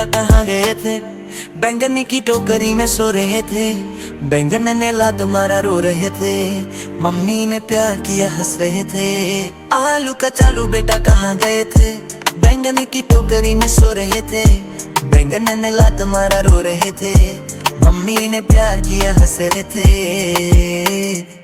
बेटा कहाँ गए थे। बैंगन की टोकरी में सो रहे थे, बैंगन ने लात मारा रो रहे थे। मम्मी ने प्यार किया हंस रहे थे। आलू कचालू बेटा कहाँ गए थे। बैंगन की टोकरी में सो रहे थे, बैंगन ने लात मारा रो रहे थे। मम्मी ने प्यार किया हंस रहे थे।